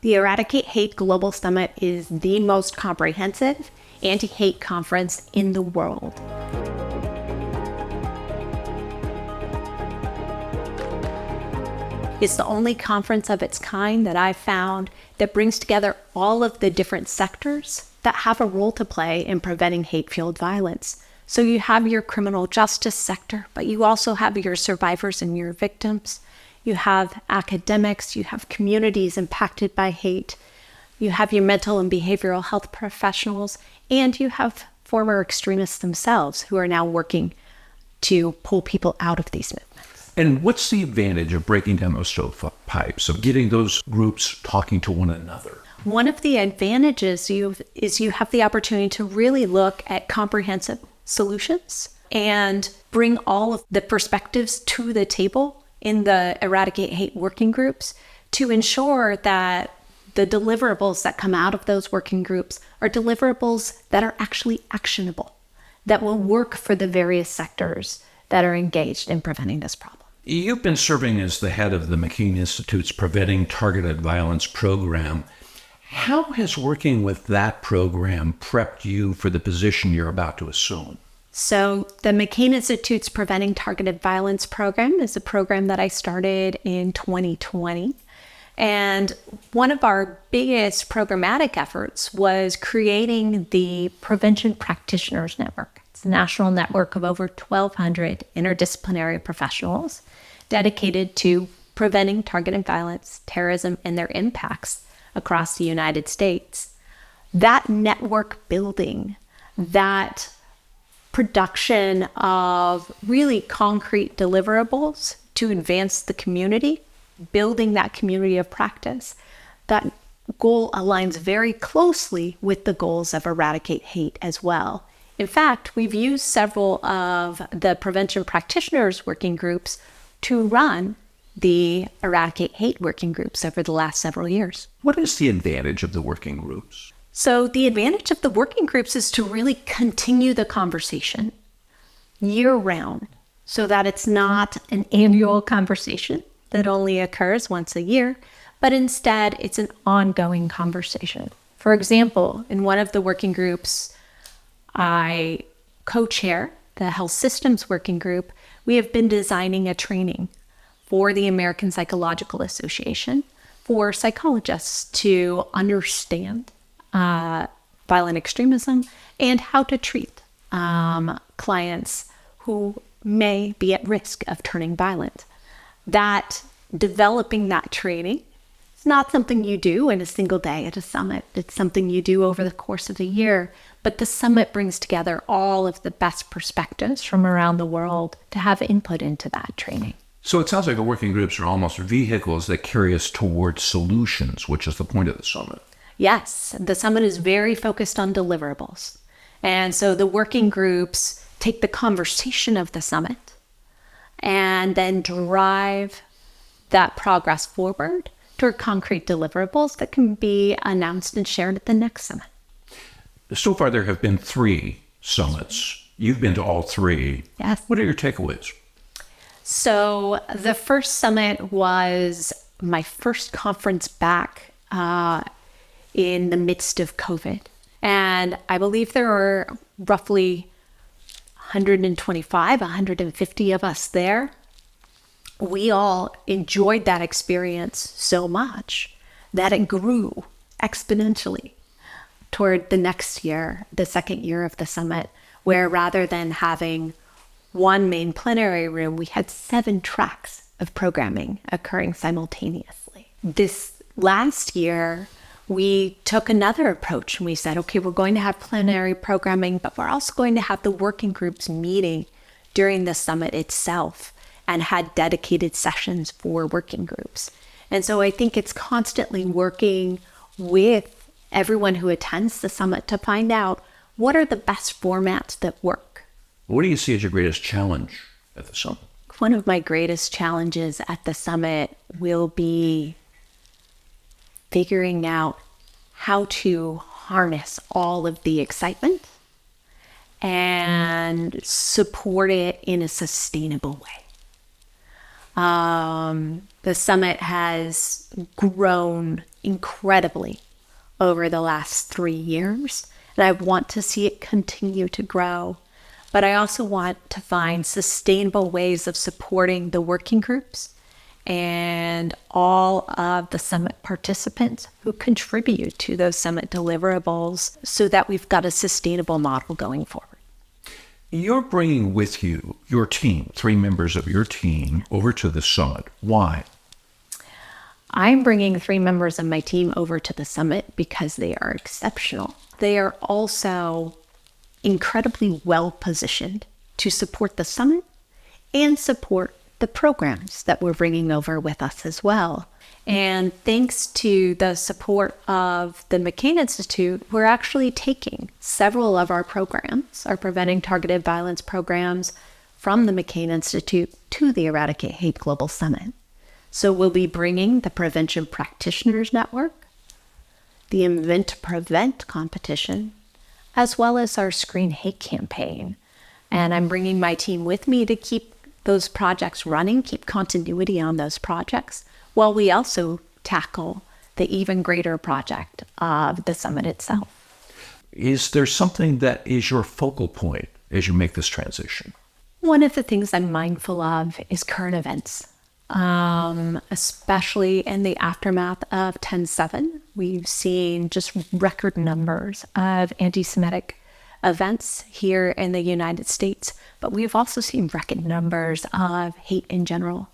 The Eradicate Hate Global Summit is the most comprehensive anti-hate conference in the world. It's the only conference of its kind that I've found that brings together all of the different sectors that have a role to play in preventing hate-fueled violence. So you have your criminal justice sector, but you also have your survivors and your victims. You have academics, you have communities impacted by hate, you have your mental and behavioral health professionals, and you have former extremists themselves who are now working to pull people out of these movements. And what's the advantage of breaking down those stovepipes, of getting those groups talking to one another? One of the advantages is you have the opportunity to really look at comprehensive solutions and bring all of the perspectives to the table in the Eradicate Hate working groups to ensure that the deliverables that come out of those working groups are deliverables that are actually actionable, that will work for the various sectors that are engaged in preventing this problem. You've been serving as the head of the McCain Institute's Preventing Targeted Violence program. How has working with that program prepped you for the position you're about to assume? So the McCain Institute's Preventing Targeted Violence program is a program that I started in 2020. And one of our biggest programmatic efforts was creating the Prevention Practitioners Network. It's a national network of over 1,200 interdisciplinary professionals dedicated to preventing targeted violence, terrorism, and their impacts across the United States. That network building, that production of really concrete deliverables to advance the community, building that community of practice, that goal aligns very closely with the goals of Eradicate Hate as well. In fact, we've used several of the prevention practitioners working groups to run the Eradicate Hate working groups over the last several years. What is the advantage of the working groups? So the advantage of the working groups is to really continue the conversation year-round so that it's not an annual conversation that only occurs once a year, but instead it's an ongoing conversation. For example, in one of the working groups I co-chair, the Health Systems Working Group, we have been designing a training for the American Psychological Association for psychologists to understand violent extremism and how to treat clients who may be at risk of turning violent. That developing that training is not something you do in a single day at a summit. It's something you do over the course of a year. But the summit brings together all of the best perspectives from around the world to have input into that training. So it sounds like the working groups are almost vehicles that carry us towards solutions, which is the point of the summit. Yes, the summit is very focused on deliverables. And so the working groups take the conversation of the summit and then drive that progress forward toward concrete deliverables that can be announced and shared at the next summit. So far, there have been 3 summits. You've been to all 3. Yes. What are your takeaways? So the first summit was my first conference back in the midst of COVID. And I believe there were roughly 125, 150 of us there. We all enjoyed that experience so much that it grew exponentially toward the next year, the second year of the summit, where rather than having one main plenary room, we had 7 tracks of programming occurring simultaneously. This last year, we took another approach and we said, okay, we're going to have plenary programming, but we're also going to have the working groups meeting during the summit itself and had dedicated sessions for working groups. And so I think it's constantly working with everyone who attends the summit to find out what are the best formats that work. What do you see as your greatest challenge at the summit? One of my greatest challenges at the summit will be figuring out how to harness all of the excitement and support it in a sustainable way. The summit has grown incredibly over the last 3 years, and I want to see it continue to grow. But I also want to find sustainable ways of supporting the working groups and all of the summit participants who contribute to those summit deliverables so that we've got a sustainable model going forward. You're bringing with you your team, 3 members of your team, over to the summit. Why? I'm bringing 3 members of my team over to the summit because they are exceptional. They are also incredibly well positioned to support the summit and support the programs that we're bringing over with us as well. And thanks to the support of the McCain Institute, we're actually taking several of our programs, our preventing targeted violence programs, from the McCain Institute to the Eradicate Hate Global Summit. So we'll be bringing the Prevention Practitioners Network, the Invent to Prevent competition, as well as our Screen Hate campaign. And I'm bringing my team with me to keep those projects running, keep continuity on those projects, while we also tackle the even greater project of the summit itself. Is there something that is your focal point as you make this transition? One of the things I'm mindful of is current events, especially in the aftermath of 10/7. We've seen just record numbers of anti-Semitic events here in the United States, but we've also seen record numbers of hate in general.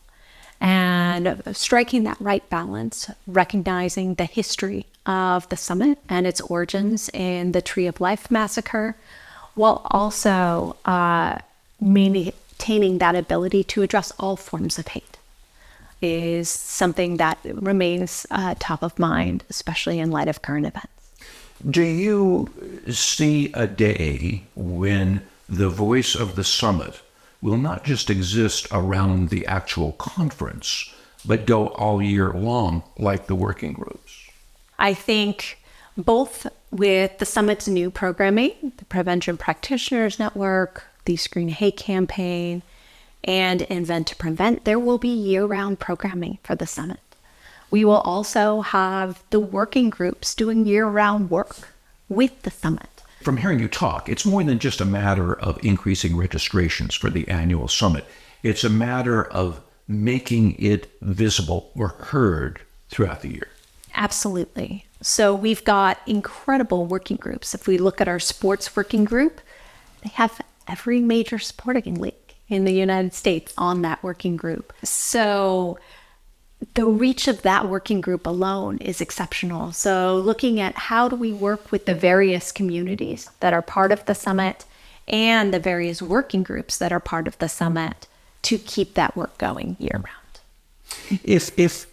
And striking that right balance, recognizing the history of the summit and its origins in the Tree of Life massacre, while also maintaining that ability to address all forms of hate, is something that remains top of mind, especially in light of current events. Do you see a day when the voice of the summit will not just exist around the actual conference, but go all year long like the working groups? I think both with the summit's new programming, the Prevention Practitioners Network, the Screen Hate campaign, and Invent to Prevent, there will be year-round programming for the summit. We will also have the working groups doing year-round work with the summit. From hearing you talk, it's more than just a matter of increasing registrations for the annual summit. It's a matter of making it visible or heard throughout the year. Absolutely. So we've got incredible working groups. If we look at our sports working group, they have every major sporting league in the United States on that working group. So the reach of that working group alone is exceptional. So looking at how do we work with the various communities that are part of the summit and the various working groups that are part of the summit to keep that work going year round. If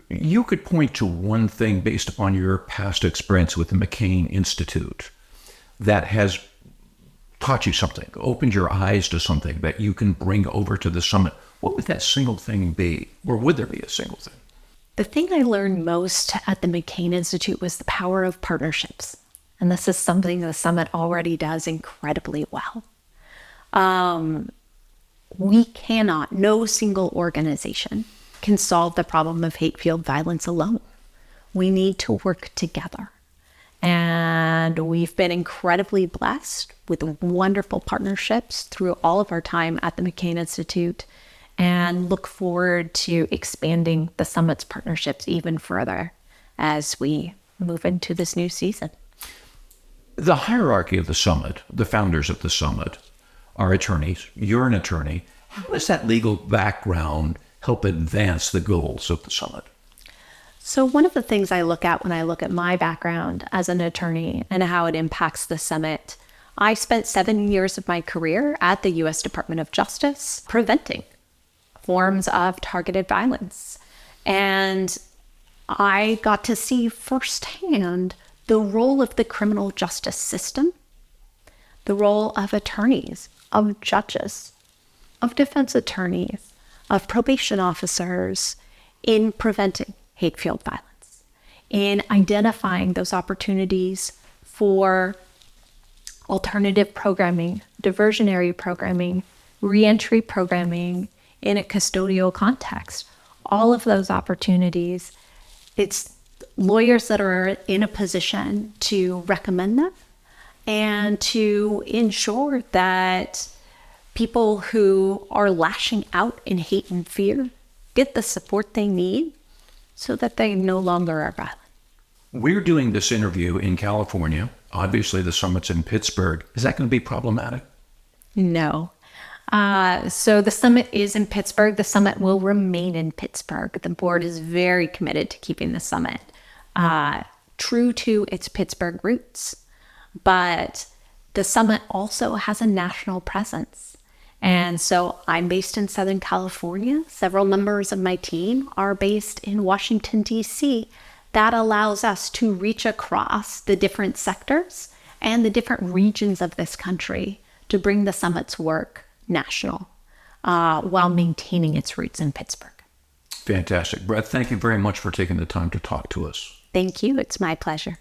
you could point to one thing based upon your past experience with the McCain Institute that has taught you something, opened your eyes to something that you can bring over to the summit, what would that single thing be? Or would there be a single thing? The thing I learned most at the McCain Institute was the power of partnerships. And this is something the summit already does incredibly well. We cannot, no single organization can solve the problem of hate-fueled violence alone. We need to work together. And we've been incredibly blessed with wonderful partnerships through all of our time at the McCain Institute, and look forward to expanding the summit's partnerships even further as we move into this new season. The hierarchy of the summit, the founders of the summit, are attorneys. You're an attorney. How does that legal background help advance the goals of the summit? So one of the things I look at when I look at my background as an attorney and how it impacts the summit, I spent 7 years of my career at the U.S. Department of Justice preventing forms of targeted violence. And I got to see firsthand the role of the criminal justice system, the role of attorneys, of judges, of defense attorneys, of probation officers in preventing hate-fueled violence, in identifying those opportunities for alternative programming, diversionary programming, reentry programming, in a custodial context. All of those opportunities, it's lawyers that are in a position to recommend them and to ensure that people who are lashing out in hate and fear get the support they need so that they no longer are violent. We're doing this interview in California. Obviously, the summit's in Pittsburgh. Is that going to be problematic? No. So the summit is in Pittsburgh. The summit will remain in Pittsburgh. The board is very committed to keeping the summit true to its Pittsburgh roots. But the summit also has a national presence. And so I'm based in Southern California. Several members of my team are based in Washington, D.C. That allows us to reach across the different sectors and the different regions of this country to bring the summit's work national while maintaining its roots in Pittsburgh. Fantastic. Brette, thank you very much for taking the time to talk to us. Thank you. It's my pleasure.